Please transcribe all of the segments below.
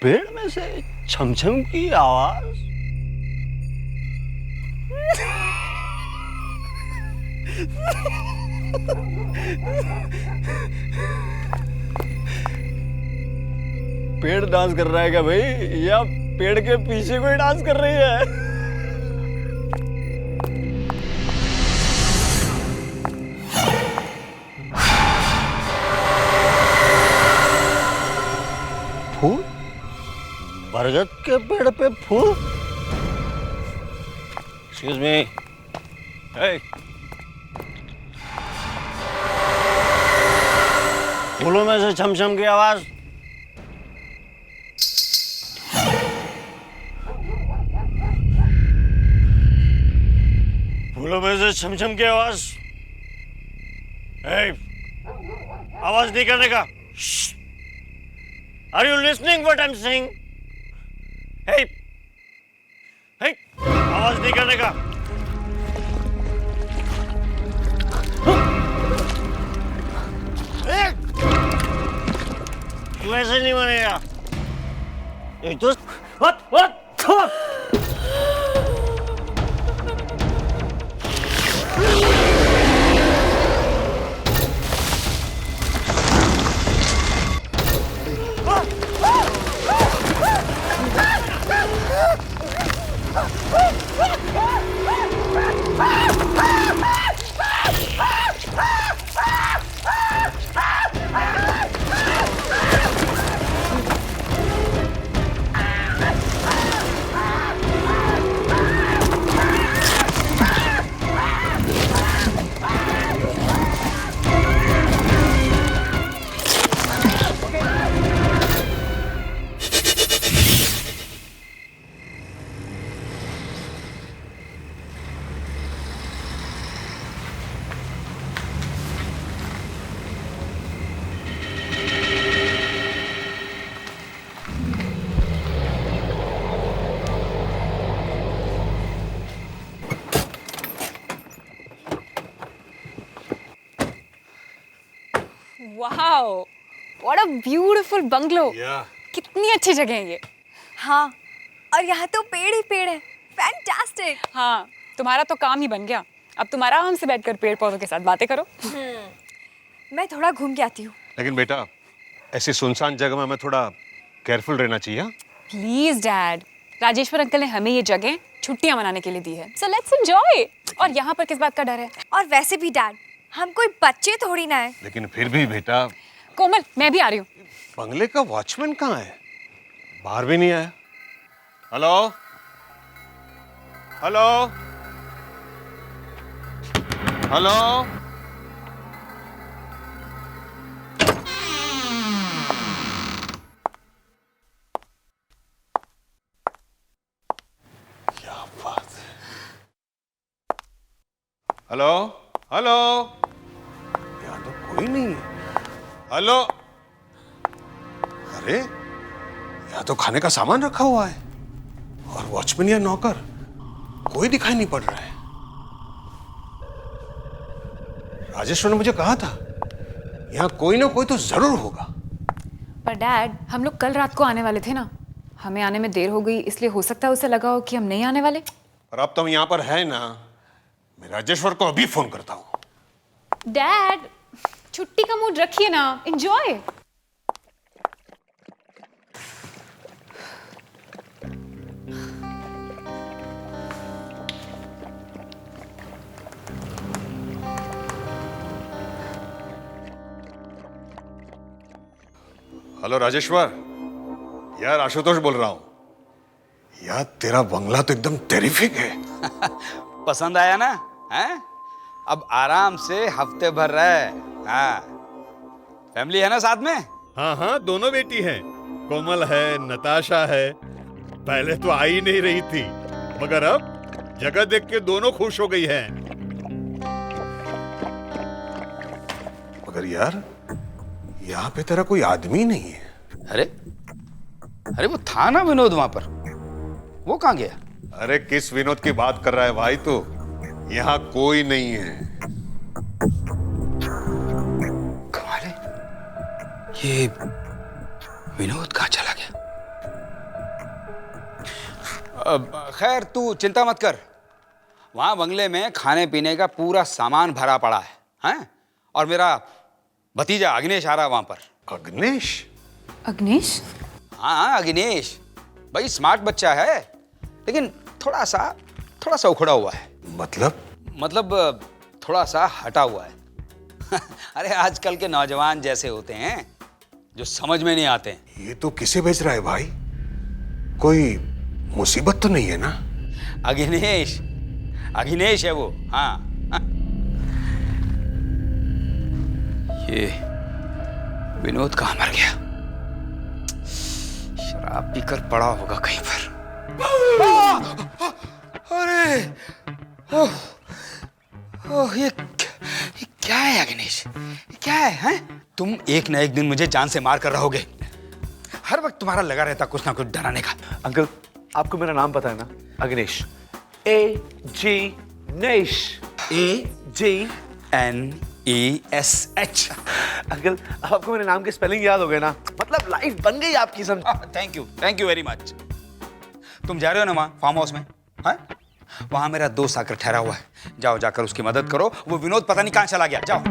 पेड़ में से छमछम की आवाज। पेड़ डांस कर रहा है क्या भाई, या पेड़ के पीछे कोई डांस कर रही है? फूल? बरगद के पेड़ पे फूल? Excuse me. Hey. फूलों में से छमछम की आवाज। फूलों में से छमछम की आवाज। Hey. आवाज नहीं करने का। Are you listening what I'm saying? Hey, hey, आवाज नहीं करने का। तू ऐसे नहीं बनेगा। एक तो what? Wow, what a beautiful bungalow. कितनी अच्छी जगह है ये। हाँ, और यहाँ तो पेड़ ही पेड़ है। फैंटास्टिक। हाँ, तुम्हारा तो काम ही बन गया। अब तुम आराम से बैठकर पेड़ पौधों के साथ बातें करो। मैं थोड़ा घूम के आती हूँ। लेकिन बेटा, ऐसी सुनसान जगह में हमें थोड़ा केयरफुल रहना चाहिए। प्लीज डैड, राजेश्वर अंकल ने हमें ये जगह छुट्टियां मनाने के लिए दी है, सो लेट्स एंजॉय। और यहाँ पर किस बात का डर है? और वैसे भी डैड, हम कोई बच्चे थोड़ी ना है। लेकिन फिर भी बेटा। कोमल, मैं भी आ रही हूँ। बंगले का वॉचमैन कहाँ है? बाहर भी नहीं आया। Hello hello hello. क्या बात है। Hello hello. यहाँ तो कोई नहीं है। हेलो। अरे, यहाँ तो खाने का सामान रखा हुआ है और वॉचमैन या नौकर कोई दिखाई नहीं पड़ रहा है। राजेश्वर ने मुझे कहा था यहाँ कोई ना कोई तो जरूर होगा। पर डैड, हम लोग कल रात को आने वाले थे ना, हमें आने में देर हो गई, इसलिए हो सकता है उसे लगा हो कि हम नहीं आने वाले। पर अब तुम यहाँ पर है ना, मैं राजेश्वर को अभी फोन करता हूँ। डैड, छुट्टी का मूड रखिए ना, एंजॉय। हेलो राजेश्वर, यार आशुतोष बोल रहा हूँ। यार तेरा बंगला तो एकदम टेरिफिक है। पसंद आया ना? हैं? अब आराम से हफ्ते भर रहे। हाँ, फैमिली है ना साथ में? हाँ हाँ, दोनों बेटी हैं। कोमल है, नताशा है। पहले तो आ ही नहीं रही थी, मगर अब जगह देख के दोनों खुश हो गई हैं। मगर यार, यहाँ पे तेरा कोई आदमी नहीं है। अरे वो था ना विनोद वहां पर, वो कहाँ गया? अरे किस विनोद की बात कर रहा है भाई तू? यहाँ कोई नहीं है। कमाल है, ये विनोद कहाँ चला गया? खैर तू चिंता मत कर, वहां बंगले में खाने पीने का पूरा सामान भरा पड़ा है, हैं? और मेरा भतीजा अग्नेश आ रहा है वहां पर। अग्नेश? अग्नेश? हाँ अग्नेश भाई स्मार्ट बच्चा है, लेकिन थोड़ा सा उखड़ा हुआ है। मतलब थोड़ा सा हटा हुआ है। अरे आजकल के नौजवान जैसे होते हैं जो समझ में नहीं आते हैं। ये तो किसे भेज रहा है भाई? कोई मुसीबत तो नहीं है ना? अग्नेश है वो। हाँ ये विनोद कहाँ मर गया? शराब पीकर पड़ा होगा कहीं पर। अरे ये क्या है अग्नेश? ये क्या है, हैं? तुम एक ना एक दिन मुझे जान से मार कर रहोगे। हर वक्त तुम्हारा लगा रहता कुछ ना कुछ डराने का। अंकल आपको मेरा नाम पता है ना? अग्नेश। AG नेश। AGNESH। अंकल आपको मेरे नाम के स्पेलिंग याद हो गए ना? मतलब लाइफ बन गई आपकी। समझ? Thank you very much. तुम जा रहे हो ना वहाँ फार्म हाउस में? हाँ वहां मेरा दोस्त आकर ठहरा हुआ है, जाओ जाकर उसकी मदद करो। वो विनोद पता नहीं कहां चला गया, जाओ।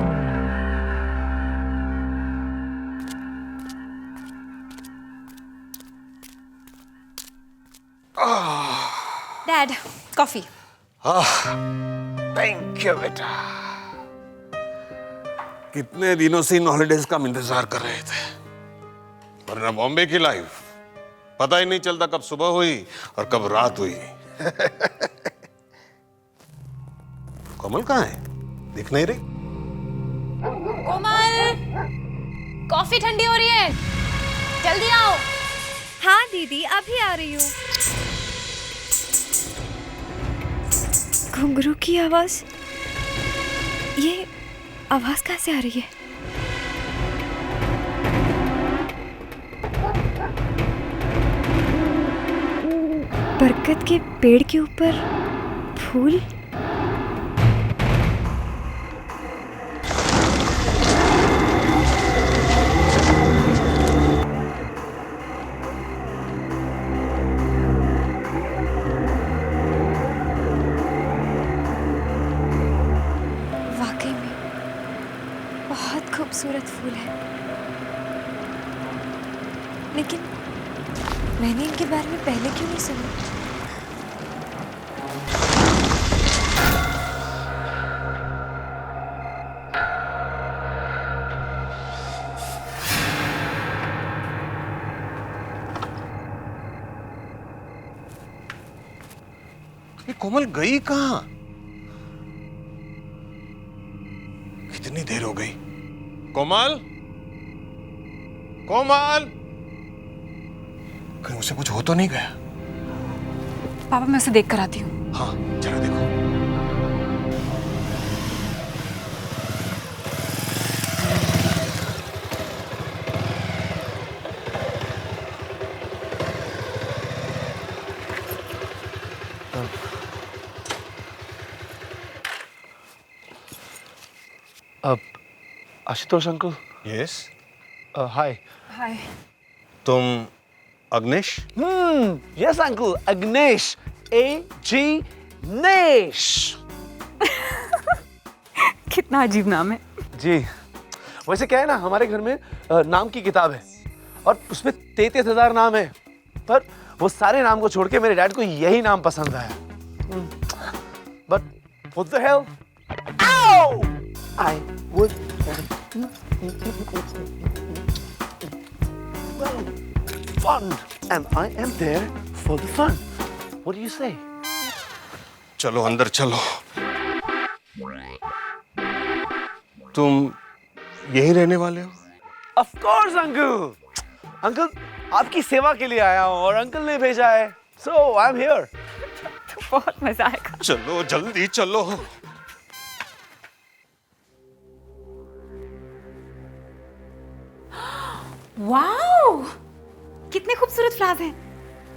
Dad coffee. थैंक यू बेटा। कितने दिनों से इन हॉलिडेज का हम इंतजार कर रहे थे, वरना बॉम्बे की लाइफ पता ही नहीं चलता कब सुबह हुई और कब रात हुई। कोमल कहाँ है? दिख नहीं रही। कोमल, कॉफी ठंडी हो रही है, जल्दी आओ। हाँ दीदी अभी आ रही हूँ। घुंघरू की आवाज, ये आवाज कहाँ से आ रही है? बरगद के पेड़ के ऊपर फूल। वाकई में बहुत खूबसूरत फूल है, लेकिन मैंने इनके बारे में पहले क्यों नहीं सुना? ये कोमल गई कहाँ? कितनी देर हो गई? कोमल, कोमल, कहीं उसे कुछ हो तो नहीं गया? पापा मैं उसे देख कर आती हूँ। हाँ जरा देखो। आशुतोष अंकल। यस। हाय। हाय। तुम अग्नेश? Yes uncle, अग्नेश। AG नेश। कितना अजीब नाम है। जी वैसे क्या है ना, हमारे घर में नाम की किताब है और उसमें 33,000 नाम है, पर वो सारे नाम को छोड़ के मेरे डैड को यही नाम पसंद आया। But what the hell? Ow! I would well, fun, and I am there for the fun. What do you say? चलो अंदर चलो। तुम यही रहने वाले हो? Of course, uncle. अंकल आपकी सेवा के लिए आया हूँ और अंकल ने भेजा है, so I'm here. बहुत मजा आएगा। चलो जल्दी चलो। वाओ, कितने खूबसूरत फ्लावर्स हैं।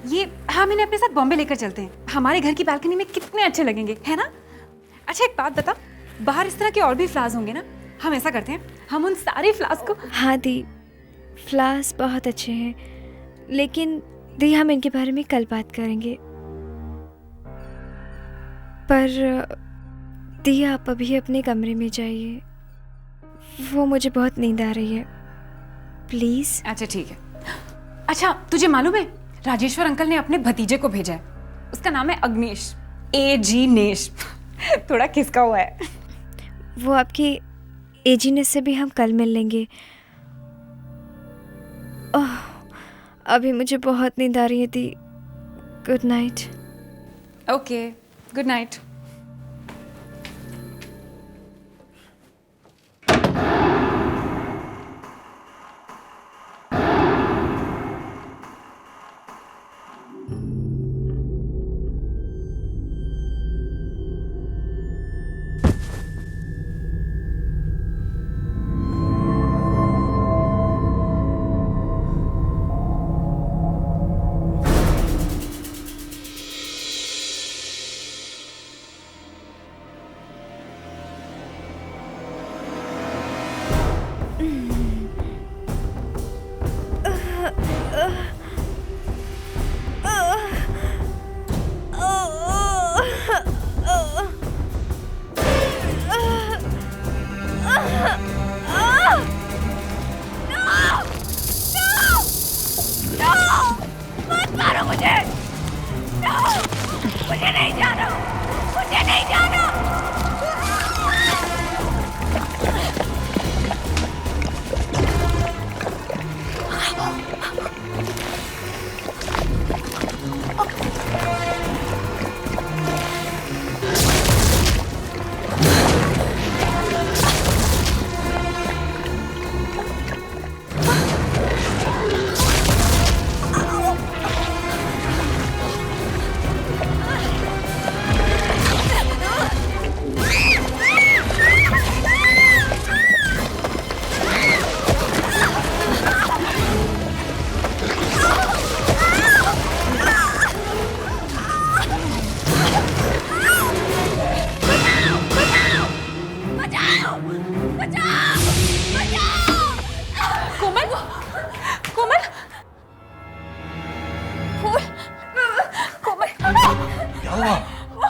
ये हम इन्हें अपने साथ बॉम्बे लेकर चलते हैं, हमारे घर की बालकनी में कितने अच्छे लगेंगे, है ना? अच्छा एक बात बता, बाहर इस तरह के और भी फ्लावर्स होंगे ना? हम ऐसा करते हैं, हम उन सारे फ्लावर्स को। हाँ दी, फ्लावर्स बहुत अच्छे हैं, लेकिन दी हम इनके बारे में कल बात करेंगे। पर दी, आप अभी अपने कमरे में जाइए, वो मुझे बहुत नींद आ रही है, प्लीज। अच्छा ठीक है। अच्छा तुझे मालूम है राजेश्वर अंकल ने अपने भतीजे को भेजा है, उसका नाम है अग्नेश, AG नेश। थोड़ा खिसका हुआ है। वो आपकी एजीनेस से भी हम कल मिल लेंगे। ओह, अभी मुझे बहुत नींद आ रही है दी। Good night. Okay, good night.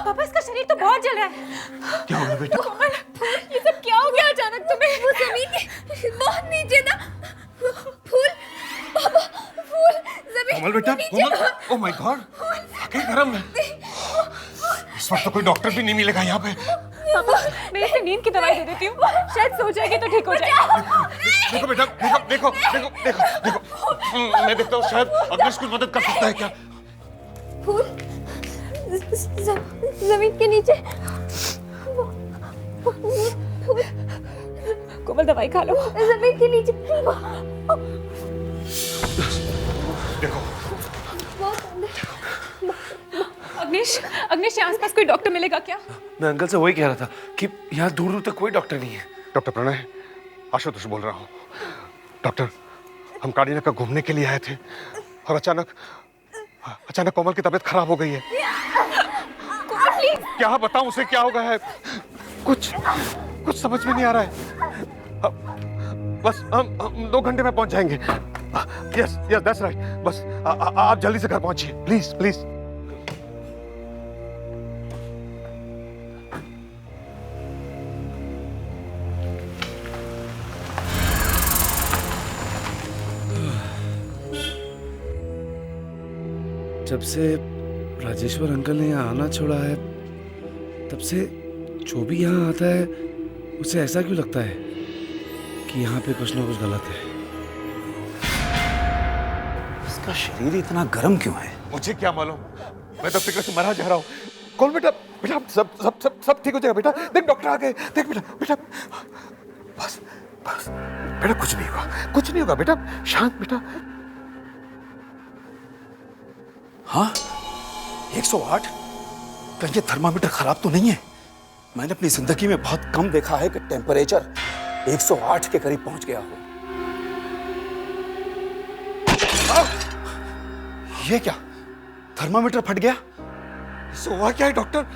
पापा इसका शरीर तो बहुत जल रहा है। क्या हो गया बेटा? कोमल, ये सब क्या हो गया अचानक तुम्हें? वो जमीन के बहुत नीचे था। फूल, पापा, फूल जमीन कोमल बेटा, कोमल, ओह माय गॉड, आगे गरम है। इस वक्त तो कोई डॉक्टर भी नहीं मिलेगा यहाँ पे। पापा, मैं इसे नींद की दवाई दे देती हूँ, शायद सो जाएगी तो ठीक हो जाएगी। देखो बेटा, देखो, मैं देखता हूँ शायद अग्नेश कुछ मदद कर सकता है क्या? फूल जमीन के नीचे। कोमल दवाई खा लो। जमीन के नीचे। देखो अग्नेश, अग्नेश यहाँ आसपास कोई डॉक्टर मिलेगा क्या? मैं अंकल से वही कह रहा था कि यहाँ दूर दूर तक कोई डॉक्टर नहीं है। डॉक्टर प्रणय, आशुतोष बोल रहा हूँ। डॉक्टर, हम कारीना का घूमने के लिए आए थे और अचानक कोमल की तबीयत खराब हो गई है। क्या बताऊं उसे क्या हो गया है? कुछ समझ में नहीं आ रहा है। बस हम 2 घंटे में पहुंच जाएंगे। Yes that's right. बस आप जल्दी से घर पहुंचिए प्लीज प्लीज। जब से राजेश्वर अंकल ने यहाँ आना छोड़ा है, तब से जो भी यहाँ आता है उसे ऐसा क्यों लगता है कि यहाँ पे कुछ ना कुछ गलत है। इसका शरीर इतना गर्म क्यों है? मुझे क्या मालूम, मैं तो फिक्र से मरा जा रहा हूँ। कौन बेटा? बेटा सब ठीक हो जाएगा बेटा। देख डॉक्टर आ गए। देख बेटा बस बेटा, कुछ नहीं होगा बेटा, शांत बेटा। हाँ, 108? कहीं ये थर्मामीटर खराब तो नहीं है? मैंने अपनी जिंदगी में बहुत कम देखा है कि टेम्परेचर 108 के करीब पहुंच गया हो। ये क्या, थर्मामीटर फट गया? इससे हुआ क्या है डॉक्टर?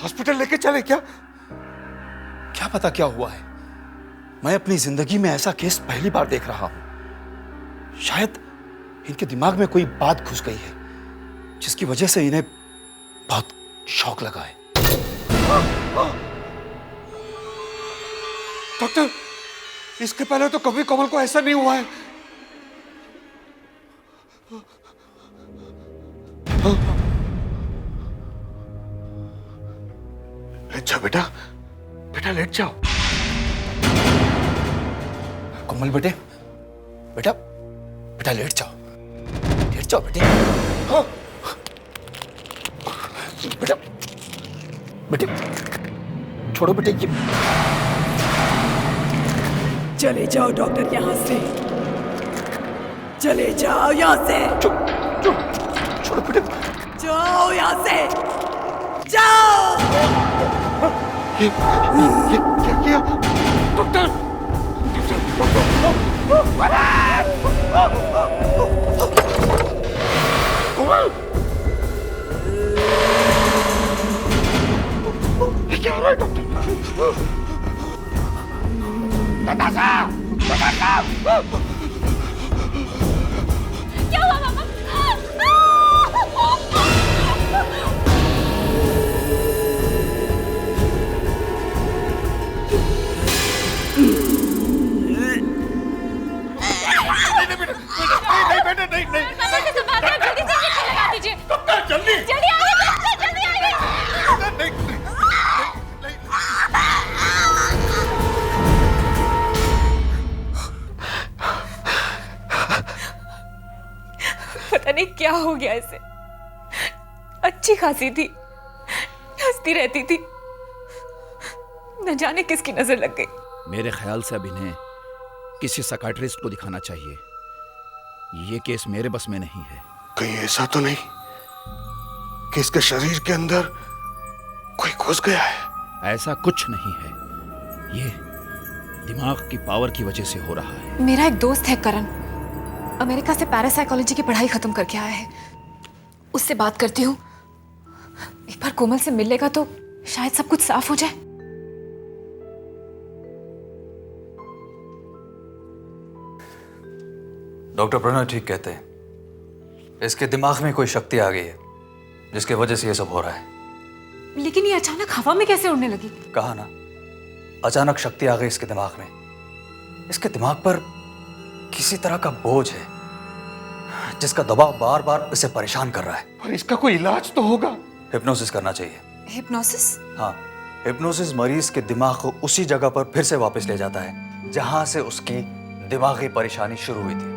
हॉस्पिटल लेके चले क्या? क्या पता क्या हुआ है। मैं अपनी जिंदगी में ऐसा केस पहली बार देख रहा हूं। शायद इनके दिमाग में कोई बात घुस गई है जिसकी वजह से इन्हें बहुत शौक लगा है। डॉक्टर, इसके पहले तो कभी कमल को ऐसा नहीं हुआ है। लेट जाओ बेटा, बेटा लेट जाओ। कोमल बेटे, बेटा बेटा लेट जाओ बेटे। हाँ। बेटा बेटे छोड़ो बेटे ये। चले जाओ डॉक्टर यहाँ से, चले जाओ यहाँ से, छोड़ो बेटे। जाओ यहाँ से, जाओ। ये क्या किया डॉक्टर? कोमल, ये क्या हो रहा है डॉक्टर? नताशा, नताशा! क्या हुआ पापा? नहीं, जल्दी से लगा दीजिए। जल्दी जल्दी आइए, जल्दी आइए। पता नहीं क्या हो गया इसे। अच्छी खासी थी, हंसती रहती थी, न जाने किसकी नजर लग गई। मेरे ख्याल से अब इन्हें किसी साइकियाट्रिस्ट को दिखाना चाहिए। ये केस मेरे बस में नहीं है। कहीं ऐसा तो नहीं कि इसके शरीर के अंदर कोई घुस गया है? ऐसा कुछ नहीं है, ये दिमाग की पावर की वजह से हो रहा है। मेरा एक दोस्त है करण, अमेरिका से पैरासाइकोलॉजी की पढ़ाई खत्म करके आया है। उससे बात करती हूँ, एक बार कोमल से मिल लेगा तो शायद सब कुछ साफ हो जाए। डॉक्टर प्रणय ठीक कहते हैं, इसके दिमाग में कोई शक्ति आ गई है जिसकी वजह से ये सब हो रहा है। लेकिन ये अचानक हवा में कैसे उड़ने लगी? कहा ना, अचानक शक्ति आ गई इसके दिमाग में। इसके दिमाग पर किसी तरह का बोझ है जिसका दबाव बार बार इसे परेशान कर रहा है। पर इसका कोई इलाज तो होगा। हिप्नोसिस करना चाहिए। हिप्नोसिस? हाँ, हिप्नोसिस मरीज के दिमाग को उसी जगह पर फिर से वापस ले जाता है जहां से उसकी दिमागी परेशानी शुरू हुई थी।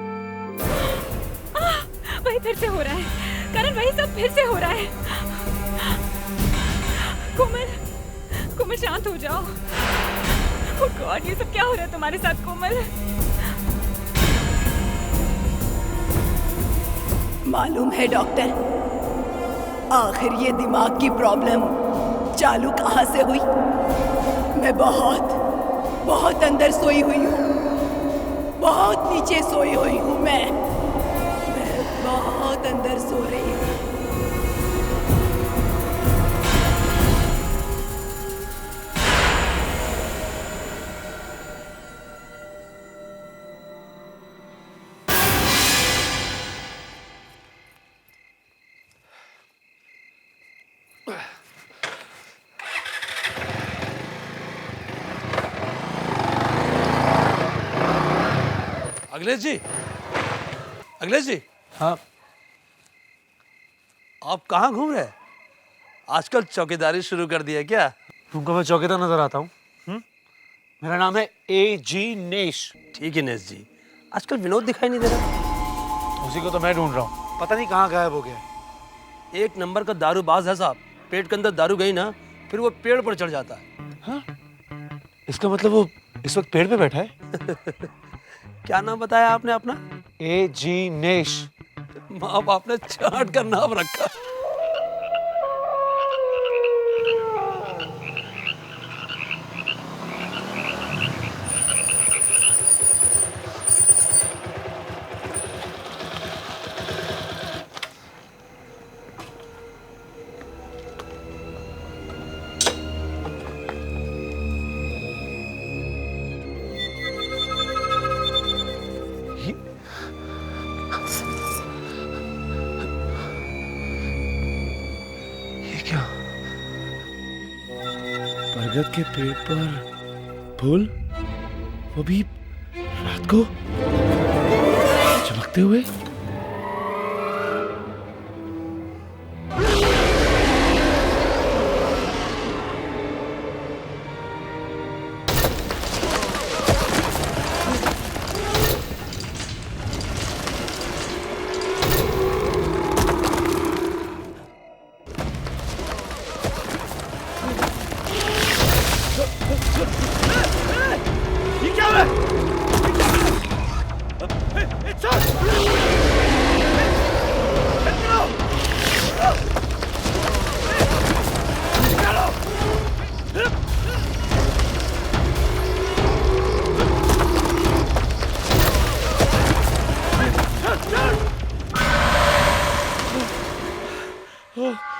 वही फिर से हो रहा है करण, वही सब फिर से हो रहा है। कोमल, कोमल शांत हो जाओ। Oh God, ये सब क्या हो रहा है तुम्हारे साथ कोमल? मालूम है डॉक्टर, आखिर ये दिमाग की प्रॉब्लम चालू कहाँ से हुई? मैं बहुत अंदर सोई हुई हूँ, बहुत नीचे सोई हुई हूँ। मैं बहुत अंदर सो रही हूँ। अखिलेश जी, अखिलेश जी। हाँ, आप कहाँ घूम रहे हैं? आजकल चौकीदारी शुरू कर दी है क्या? तुमको मैं चौकीदार नजर आता हूँ? मेरा नाम है A.G. नेश। ठीक है नेश जी, आजकल विनोद दिखाई नहीं दे रहा। उसी को तो मैं ढूंढ रहा हूँ, पता नहीं कहाँ गायब हो गया। एक नंबर का दारूबाज है साहब। पेट के अंदर दारू गई ना, फिर वो पेड़ पर चढ़ जाता है। हाँ? इसका मतलब वो इस वक्त पेड़ पे बैठा है? क्या नाम बताया आपने अपना? A.G. नेश। माँ बाप ने चाट का नाम रखा। बरगद के पेड़ पर फूल, वो भी रात को चमकते हुए।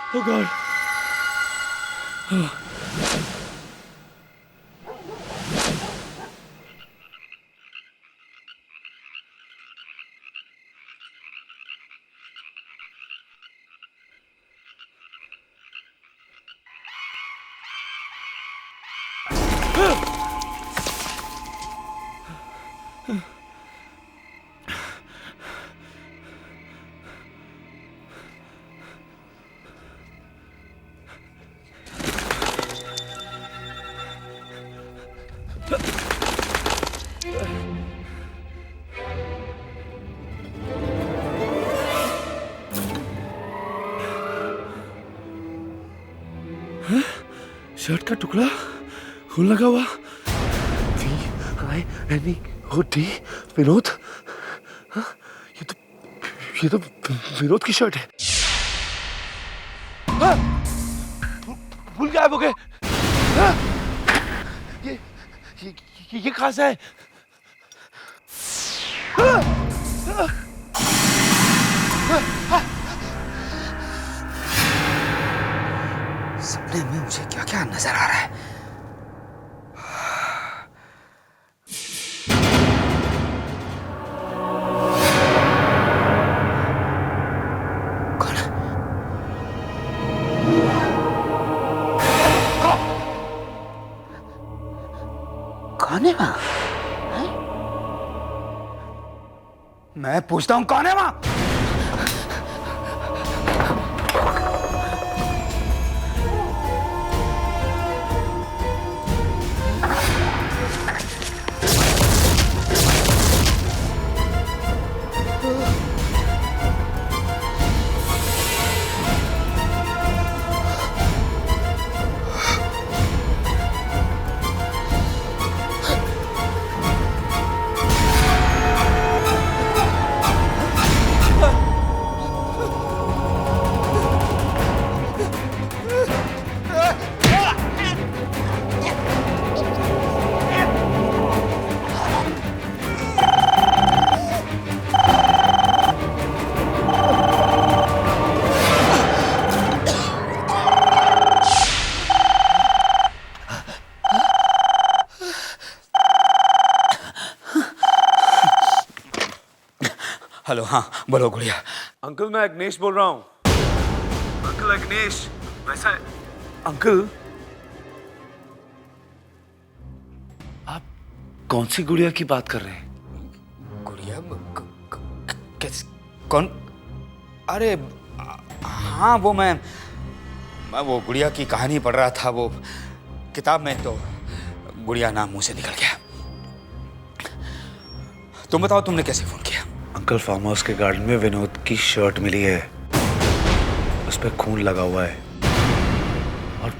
Oh God. शर्ट का टुकड़ा खून लगा हुआ। V-I-N-E-O-D विनोद। हाँ, ये तो विनोद की शर्ट है। हाँ, भूल गायब हो गए। हाँ, ये कहाँ से है? हाँ, हाँ, हाँ, सपने में मुझे क्या क्या नजर आ रहा है। कौन है? कौन है वहां? मैं पूछता हूं कौन है वहां? हेलो, हाँ बोलो गुड़िया। अंकल मैं अग्नेश बोल रहा हूँ। अंकल अग्नेश, वैसा अंकल आप कौन सी गुड़िया की बात कर रहे हैं? गुड़िया? किस? कौन? अरे हाँ, वो मैं वो गुड़िया की कहानी पढ़ रहा था वो किताब में, तो गुड़िया नाम मुंह से निकल गया। तुम बताओ तुमने कैसे फोन किया? अंकल फार्म हाउस के गार्डन में विनोद की शर्ट मिली है, उस पर खून लगा हुआ है और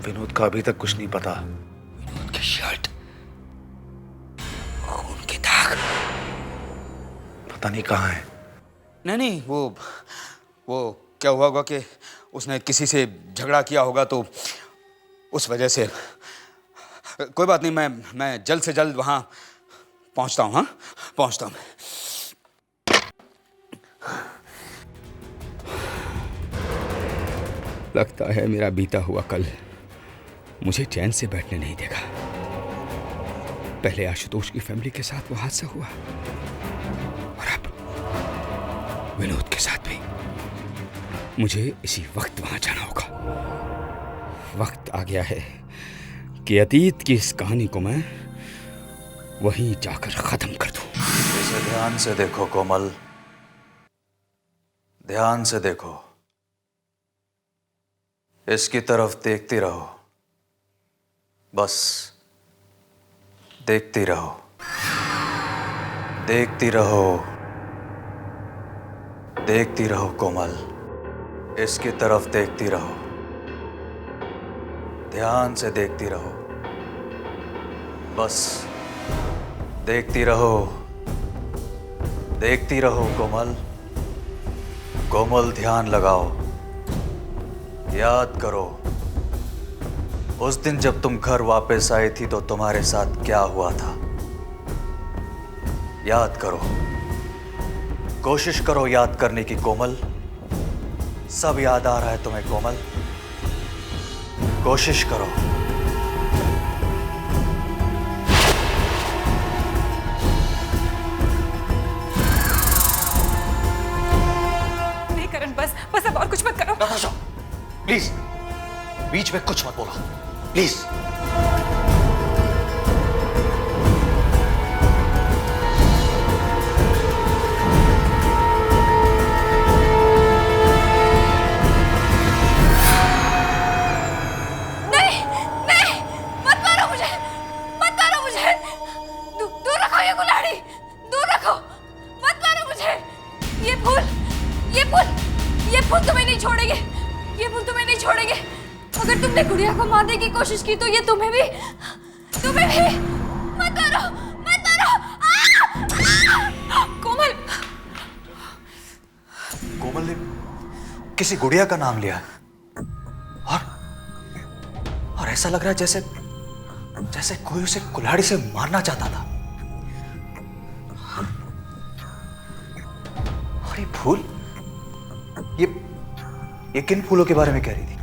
विनोद का अभी तक कुछ नहीं पता। विनोद की शर्ट, खून के दाग, पता नहीं कहाँ है। नहीं, वो क्या हुआ होगा कि उसने किसी से झगड़ा किया होगा, तो उस वजह से। कोई बात नहीं, मैं जल्द से जल्द वहां पहुंचता हूं। हाँ, पहुंचता हूं। लगता है मेरा बीता हुआ कल मुझे चैन से बैठने नहीं देगा। पहले आशुतोष की फैमिली के साथ वो हादसा हुआ, और अब विनोद के साथ भी। मुझे इसी वक्त वहां जाना होगा। वक्त आ गया है कि अतीत की इस कहानी को मैं वहीं जाकर खत्म कर दूं। इसे ध्यान से देखो कोमल, ध्यान से देखो। इसकी तरफ देखती रहो, बस देखती रहो, देखती रहो, देखती रहो कोमल, इसकी तरफ देखती रहो, ध्यान से देखती रहो, बस देखती रहो, देखती रहो कोमल। कोमल ध्यान लगाओ, याद करो उस दिन जब तुम घर वापस आई थी तो तुम्हारे साथ क्या हुआ था। याद करो, कोशिश करो याद करने की कोमल। सब याद आ रहा है तुम्हें कोमल, कोशिश करो। नहीं करण, बस अब और कुछ मत करो। नताशा, प्लीज बीच में कुछ मत बोलो, प्लीज। नहीं नहीं, मत मारो मुझे, मत मारो मुझे। दूर रखो ये कुल्हाड़ी, दूर रखो, मत मारो मुझे। ये फूल, ये फूल, ये फूल तुम्हें नहीं छोड़ेंगे, ये फूल तुम्हें नहीं छोड़ेंगे। अगर तुमने गुड़िया को मारने की कोशिश की तो ये तुम्हें भी, तुम्हें भी। मत मारो, मत मारो। कोमल, कोमल ने किसी गुड़िया का नाम लिया और ऐसा लग रहा है जैसे जैसे कोई उसे कुल्हाड़ी से मारना चाहता था। और ये फूल, ये किन फूलों के बारे में कह रही थी?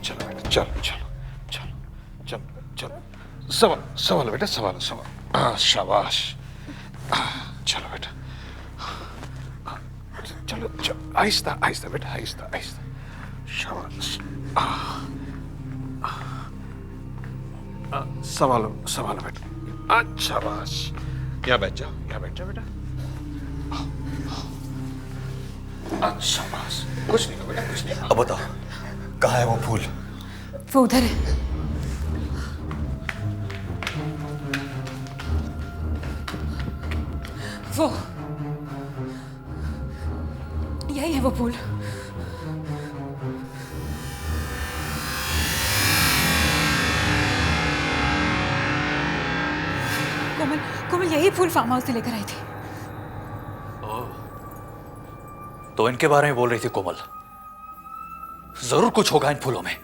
चलो बेटा, चलो चलो चलो चलो चलो, संभालो बेटा, संभालो संभालो। शाबाश। चलो बेटा, चलो चलो, आहिस्ता आहिस्ता बेटा, आहिस्ता आहिस्ता। शाबाश। संभालो संभालो बेटा। शाबाश। यहाँ बैठ जाओ, यहाँ बैठ जाओ बेटा। शाबाश। कुछ नहीं बेटा, कुछ नहीं। अब बताओ, कहाँ है वो फूल? वो उधर है। वो यही है वो फूल। कोमल, कोमल यही फूल फार्म हाउस से लेकर आई थी। तो इनके बारे में बोल रही थी कोमल। जरूर कुछ होगा इन फूलों में।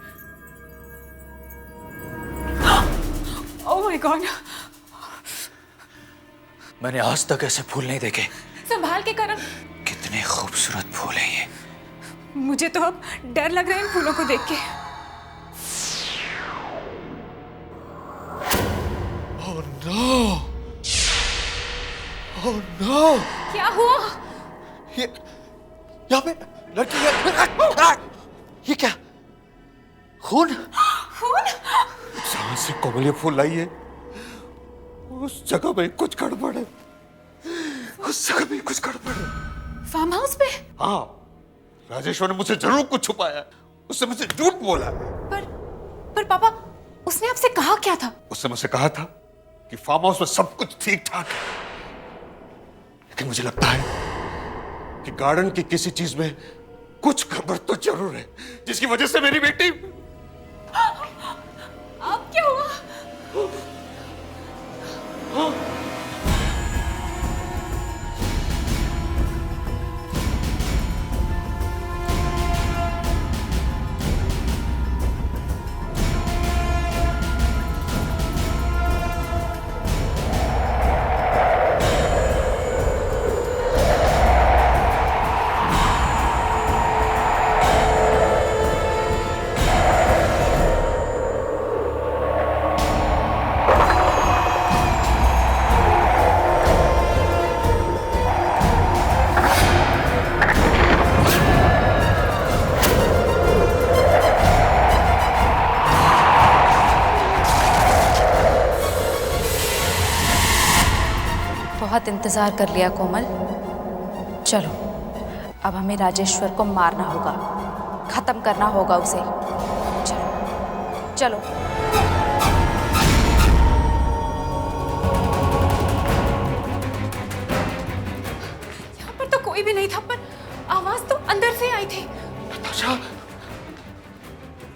ओह माय गॉड, मैंने आज तक ऐसे फूल नहीं देखे। संभाल के करण। कितने खूबसूरत फूल हैं ये। मुझे तो अब डर लग रहा है इन फूलों को देख के। Oh no, oh no. क्या हुआ? ये यहाँ पे लड़की है। ये क्या? खून? खून? जहाँ से कोमल ये फूल लाई है उस जगह में कुछ गड़बड़ है, उस जगह में कुछ गड़बड़ है। फार्म हाउस पे? हाँ, राजेश्वर ने मुझसे जरूर कुछ छुपाया, उसने मुझसे झूठ बोला। पर पापा, उसने आपसे कहा क्या था? उसने मुझसे कहा था कि फार्म हाउस में सब कुछ ठीक ठाक है, लेकिन मुझे लगता है कि गार्डन की किसी चीज में कुछ गड़बड़ तो जरूर है, जिसकी वजह से मेरी बेटी। अब क्या हुआ? बहुत इंतजार कर लिया कोमल। चलो अब हमें राजेश्वर को मारना होगा, खत्म करना होगा उसे। चलो चलो। यहाँ पर तो कोई भी नहीं था, पर आवाज तो अंदर से आई थी। नताशा,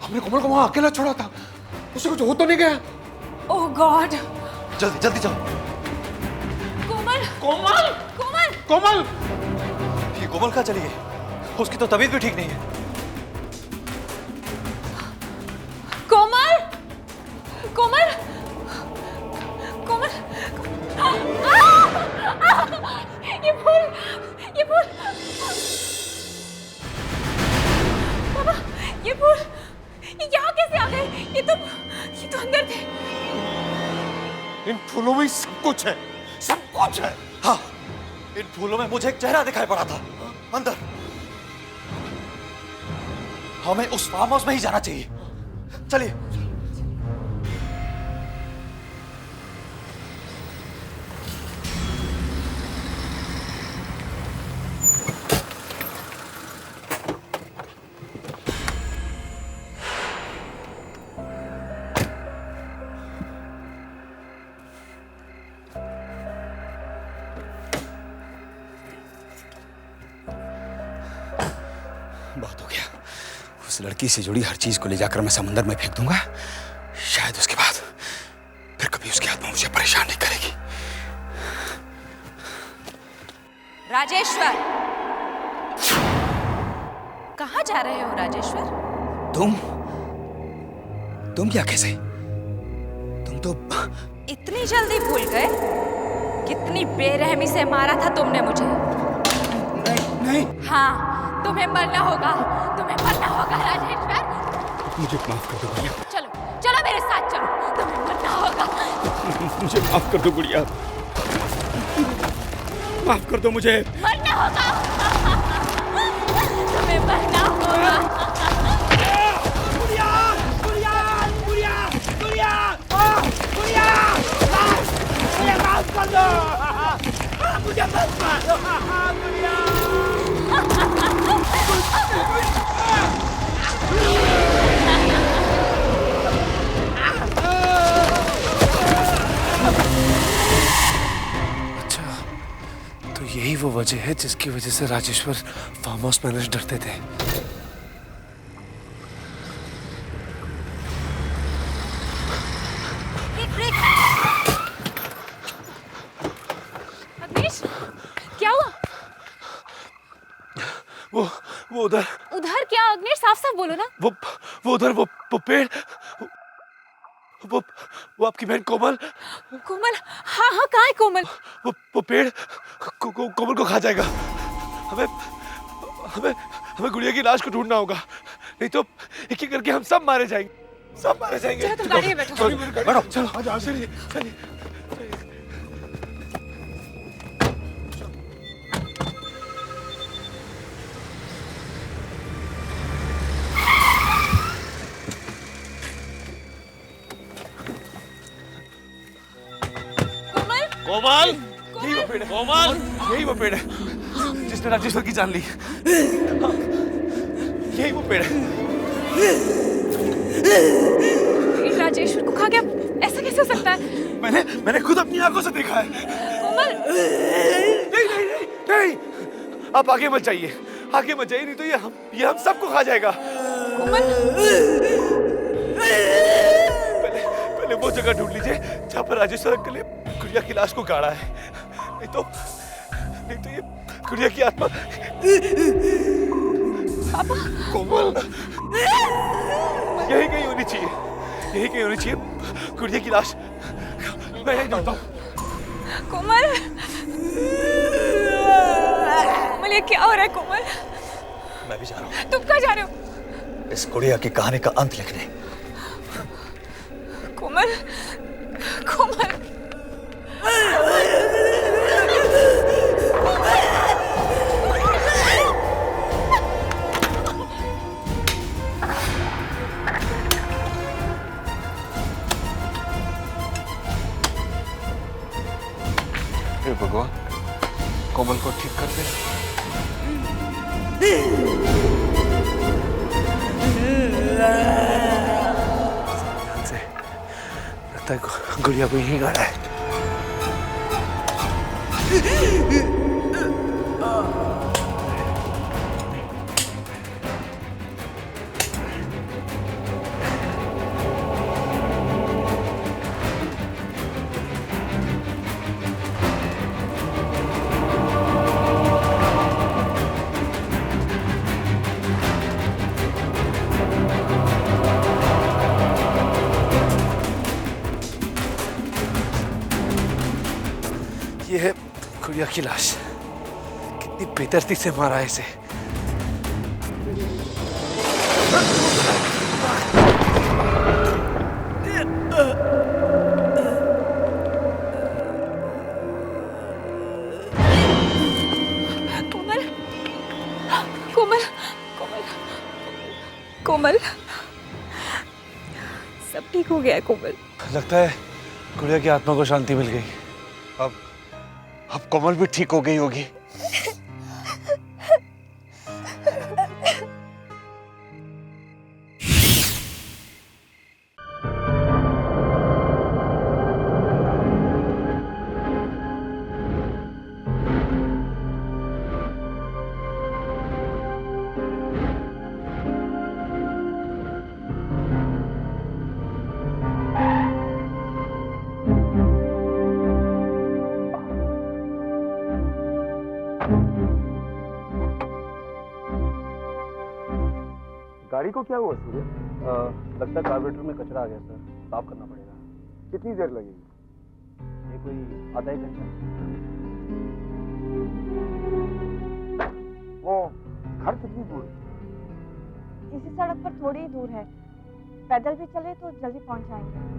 हमने कोमल को वहां अकेला छोड़ा था, उसे कुछ हो तो नहीं गया? ओह गॉड। जल्दी जल्दी चलो। कोमल कोमल कोमल कोमल! ये कोमल कहाँ चली गई? उसकी तो तबीयत भी ठीक नहीं है। कोमल कोमल कोमल। ये फूल बाबा, ये फूल यहाँ कैसे आ गए? ये तो अंदर थे। इन फूलों में सब कुछ है, सब कुछ है। हाँ, इन फूलों में मुझे एक चेहरा दिखाई पड़ा था अंदर। हमें उस फार्म हाउस में ही जाना चाहिए। चलिए। बहुत हो गया। उस लड़की से जुड़ी हर चीज को ले जाकर मैं समंदर में फेंक दूंगा। शायद उसके बाद फिर कभी उसकी आत्मा मुझे परेशान नहीं करेगी। राजेश्वर, कहाँ जा रहे हो राजेश्वर? तुम क्या कैसे? तुम तो इतनी जल्दी भूल गए? कितनी बेरहमी से मारा था तुमने मुझे। नहीं। हाँ, तुम्हें मरना होगा, तुम्हें मरना होगा राजेश्वर। मुझे माफ कर दो गुड़िया। चलो चलो मेरे साथ चलो, तुम्हें मरना होगा। मुझे माफ कर दो गुड़िया, माफ कर दो मुझे। मरना होगा, तुम्हें मरना होगा। गुड़िया गुड़िया गुड़िया गुड़िया गुड़िया मुझे माफ कर दो, मुझे माफ कर दो गुड़िया। अच्छा, तो यही वो वजह है जिसकी वजह से राजेश्वर फार्म हाउस मैनेजर डरते थे। अग्निश, क्या हुआ? वो उधर उधर क्या अग्निश? साफ साफ बोलो ना। वो उधर वो पेड़, वो आपकी बहन कोमल। कोमल? हाँ हाँ, कहाँ है कोमल? वो पेड़ कोमल को खा जाएगा। हमें हमें हमें गुड़िया की लाश को ढूंढना होगा, नहीं तो एक एक करके हम सब मारे जाएंगे, सब मारे जाएंगे। चलो तुम गाड़ी में बैठो। बैठो, चलो चलिए चलिए। कोमल यही वो पेड़ है, कोमल यही वो पेड़ है जिसने राजेश्वर की जान ली। यही वो पेड़ है। राजेश्वर को खा गया, ऐसा कैसे हो सकता है? मैंने खुद अपनी आंखों से देखा है। कोमल! नहीं नहीं नहीं नहीं, आप आगे मत जाइए, आगे मत जाइए, नहीं तो ये हम सबको खा जाएगा। कोमल! पहले वो जगह ढूंढ लीजिए जहाँ पर राजेश्वर अंकल ने गुड़िया की लाश को गाड़ा है, नहीं तो ये गुड़िया की आत्मा। पापा! कोमल, यही कहीं होनी चाहिए, यही कहीं होनी चाहिए गुड़िया की लाश। मैं यही जानता हूँ। कोमल! कोमल, ये क्या हो रहा है कोमल? मैं भी जा रहा हूँ। तुम कहाँ जा रहे हो? इस गुड़िया की कहानी का अंत लिखने। कोमल, कोमल, हे भगवान, कोमल को ठीक कर दे। ध्यान से, लगता है गुड़िया को यहीं गाड़ा है। ये है गुड़िया की लाश। कितनी बेदर्दी से मारा है इसे। कोमल, कोमल, कोमल, कोमल, सब ठीक हो गया है कोमल। लगता है गुड़िया की आत्मा को शांति मिल गई। अब कोमल भी ठीक हो गई होगी। गाड़ी को क्या हुआ सूर्य? लगता है कार्बोरेटर में कचरा आ गया सर, साफ करना पड़ेगा। कितनी देर लगेगी? ये कोई आधा 1 घंटा। वो घर कितनी दूर है? इसी सड़क पर थोड़ी ही दूर है। पैदल भी चले तो जल्दी पहुंच जाएंगे।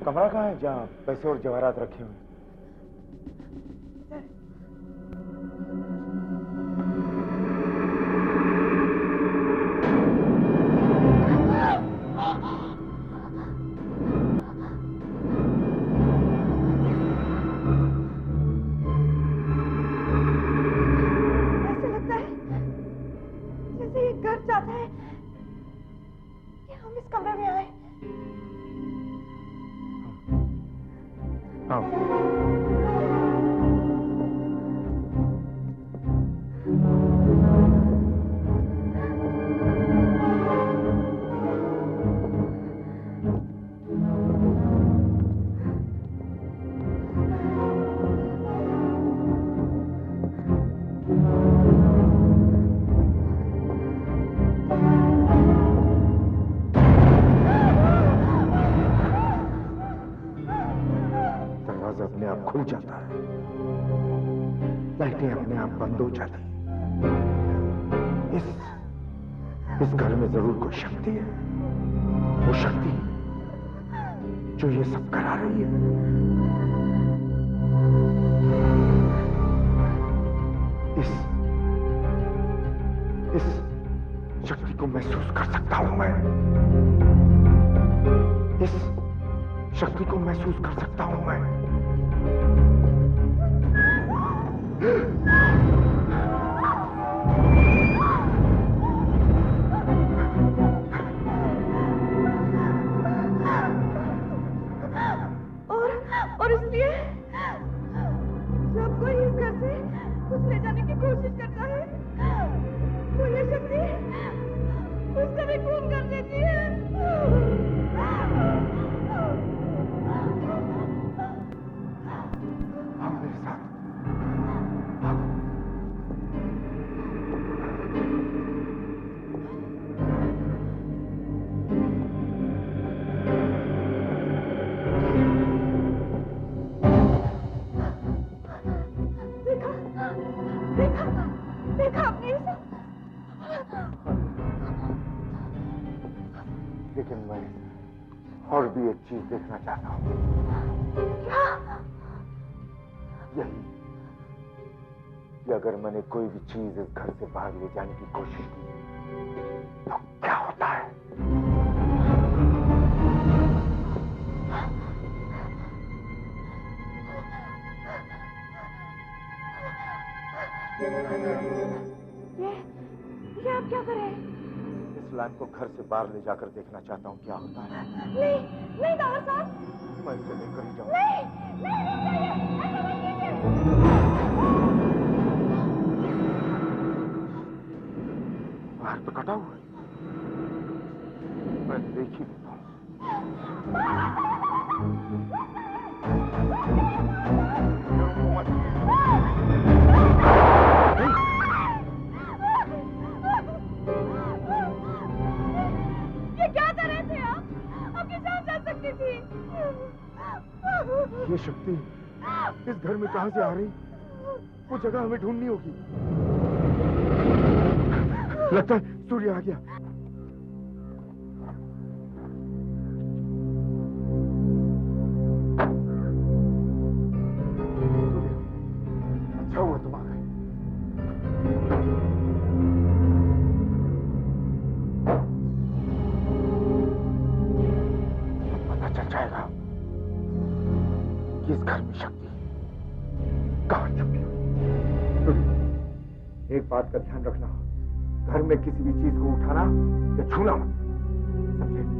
कमरा कहाँ है जहाँ पैसे और जवाहरात रखे हुए? ऐसे लगता है जैसे ये घर चाहता है कि हम इस कमरे में आए। दरवाजा अपने आप खुल जाता है, लाइटें अपने आप बंद हो जाती। इस घर में जरूर कोई शक्ति है, वो शक्ति जो ये सब करा रही है। इस शक्ति को महसूस कर सकता हूं मैं। इस शक्ति को महसूस कर सकता हूं मैं। और इसलिए जब कोई इस घर से कुछ ले जाने की कोशिश करता है तो ये शक्ति उसका भी खून कर देती है। आओ मेरे साथ। देखा आपने ये सब? लेकिन मैं और भी एक चीज देखना चाहता हूँ। क्या? यही कि अगर मैंने कोई भी चीज इस घर से बाहर ले जाने की कोशिश की तो क्या होता है? ये आप क्या कर रहे हैं? इस लैंप को घर से बाहर ले जाकर देखना चाहता हूँ क्या होता है। नहीं नहीं दावर साहब, मैं इसे लेकर ही जाऊँ। नहीं नहीं रुक जाइए, ऐसा मत कीजिए। बाहर तो कटा हुआ है, मैं देख ही लेता हूँ। ये क्या कर रहे थे आप? आपकी जान जा सकती थी। ये शक्ति इस घर में कहां से आ रही? वो जगह हमें ढूंढनी होगी। लगता है सूर्य आ गया। अच्छा हुआ तुम आ गए। पता चल जाएगा कि इस घर में शक्ति कहां छुपी हुई। एक बात का ध्यान रखना, घर में किसी भी चीज को उठाना या छूना मत, समझे?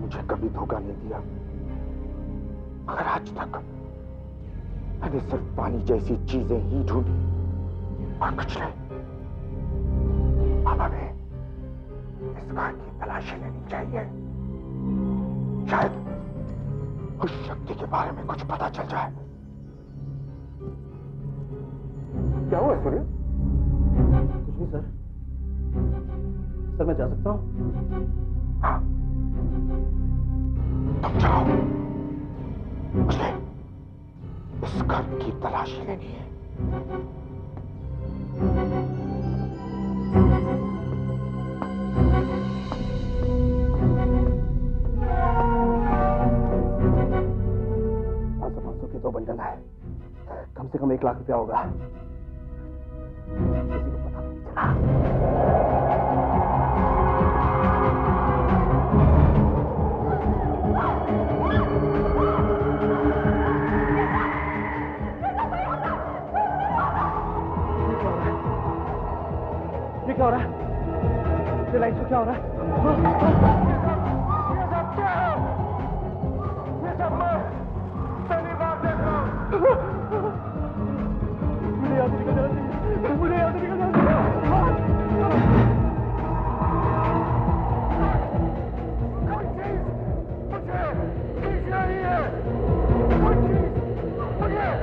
मुझे कभी धोखा नहीं दिया, मगर आज तक मैंने सिर्फ पानी जैसी चीजें ही ढूंढी और कुछ नहीं। अब हमें इस घर की तलाशी लेनी चाहिए, शायद उस शक्ति के बारे में कुछ पता चल जाए। क्या हुआ सूर्य? कुछ नहीं सर। सर मैं जा सकता हूँ? हाँ, तुम जाओ, मुझे इस घर की तलाशी लेनी है। में 1 लाख रुपया होगा। किसी को पता नहीं चला। ये क्या हो रहा है? ये लाइट से क्या हो रहा है? ये सब क्या है? ये सब मैं पहली बार देख रहा हूँ। मुझे यहाँ से निकल जाना चाहिए। मुझे यहाँ से निकल जाना चाहिए। कोई चीज मुझे खींच रही है। कोई चीज मुझे खींच रही है।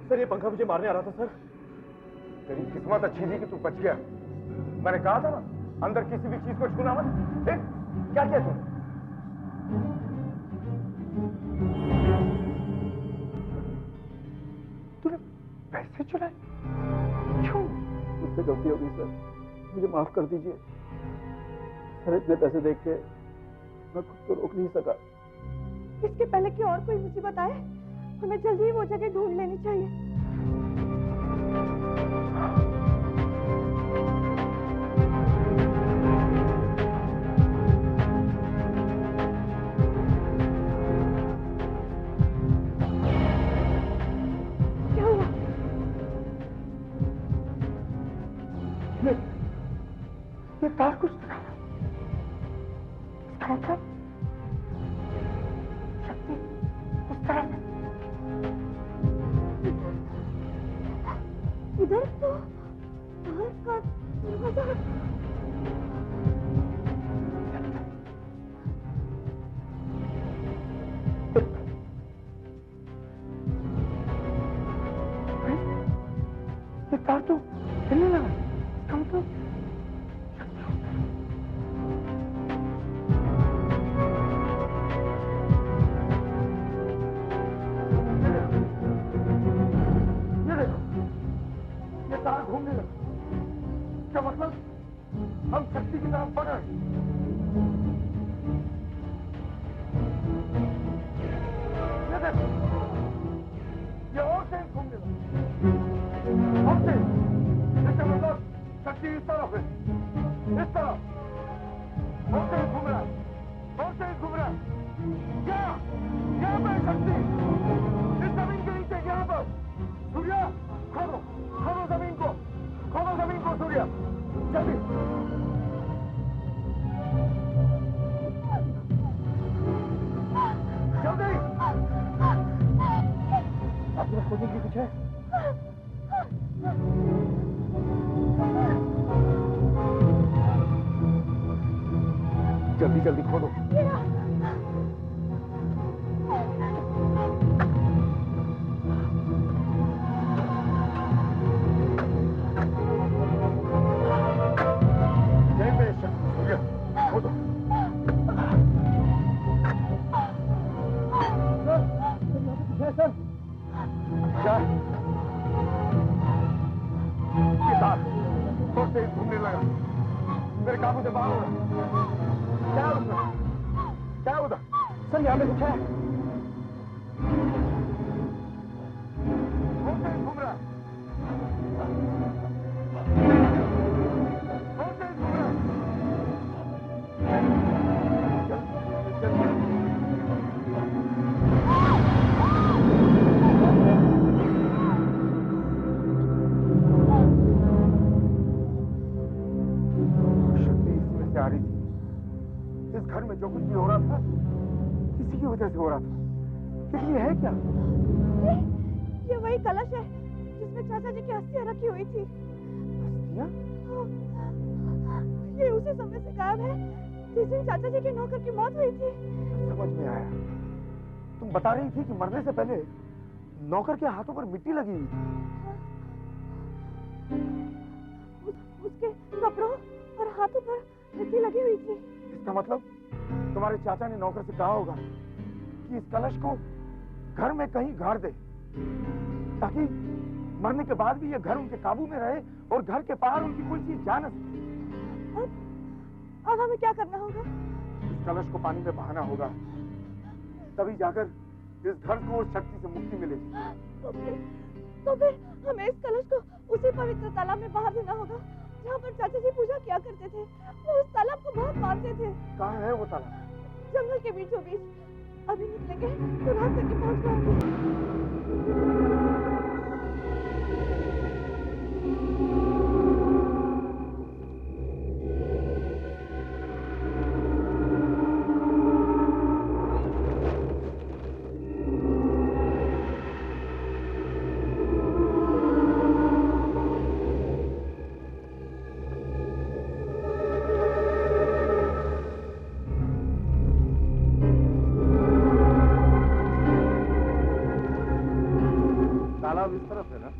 सर, ये पंखा मुझे मारने आ रहा था सर। तेरी किस्मत अच्छी थी कि तू बच गया। मैंने कहा था ना, अंदर किसी भी चीज को छूना मत। देख क्या किया तूने? तूने पैसे चुराए? क्यों? मुझसे गलती हो गई सर, मुझे माफ कर दीजिए सर। इतने पैसे देख के मैं खुद को रोक नहीं सका। इसके पहले कि और कोई मुसीबत आए, हमें जल्दी ही वो जगह ढूंढ लेनी चाहिए। क्या हुआ? ये तार कुछ इसका मतलब शक्ति उस तरफ है। इधर तो बाहर का दरवाजा। ये तार तो हिलने लगा। इसका मतलब घूमने लगा। क्या मतलब? हम शक्ति की तरफ बढ़ रहे हैं। ये देखो, ये और तेज घूमने लगा। और तेज। इसका मतलब शक्ति इस तरफ है, इस तरफ। और तेज घूम रहा है, और तेज घूम रहा है। क्या? यहाँ पे शक्ति इस जमीन के नीचे, यहाँ पर। सूर्या, खोदो, खोदो जमीन को, खोदो जमीन को सूर्या, जल्दी। जल्दी। आपके खोदने की कुछ है? जल्दी जल्दी खोदो। सर लगा, मेरे काबू से बाहर हो रहा। क्या है उसमें? क्या है उधर? सर यहाँ पे कुछ है। कौन तेज घूम रहा है? कौन तेज घूम रहा है? शक्ति इसमें से आ रही थी। इस घर में जो कुछ भी हो रहा था इसी की वजह से हो रहा था। लेकिन ये है क्या? ये वही कलश है जिसमें चाचा जी की अस्थियां रखी हुई थी। अस्थियां? ये उसी समय से गायब है जिस दिन चाचा जी के नौकर की मौत हुई थी। समझ में आया। तुम बता रही थी कि मरने से पहले नौकर के हाथों पर मिट्टी लगी हुई थी। उसके कपड़ों और हाथों पर मिट्टी लगी हुई थी। इसका मतलब तुम्हारे चाचा ने नौकर से कहा होगा कि इस कलश को घर में कहीं गाड़ दे, ताकि मरने के बाद भी ये घर उनके काबू में रहे और घर के बाहर उनकी कोई चीज जा न सके। अब हमें क्या करना होगा? इस कलश को पानी में बहाना होगा, तभी जाकर इस घर को उस शक्ति से मुक्ति मिलेगी। तो फिर हमें इस कलश को उसी पवित्र तालाब में बहा देना होगा जहाँ पर चाचा जी पूजा किया करते थे। वो उस तालाब को बहुत मानते थे। कहाँ है वो तालाब? जंगल के बीचों बीच। अभी निकलेंगे तो रात तक ही पहुँच पाएंगे। तालाब इस तरफ है ना?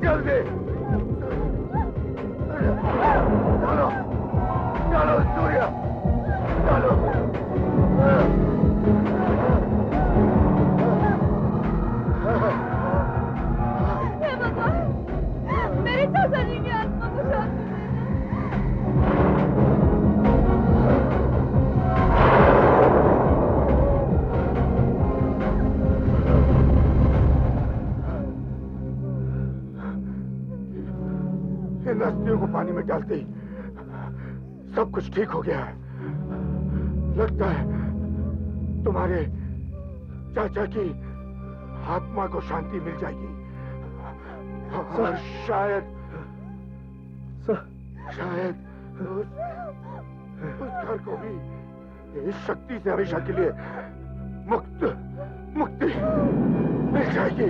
जल्दी चलो चलो सूर्या, चलो। हे भगवान, मेरे चाचा जी की आत्मा को शांति दे। इन अस्थियों को पानी में डालते ही सब कुछ ठीक हो गया है। लगता है तुम्हारे चाचा की आत्मा को शांति मिल जाएगी। और शायद उस घर को भी इस शक्ति से हमेशा के लिए मुक्ति मिल जाएगी।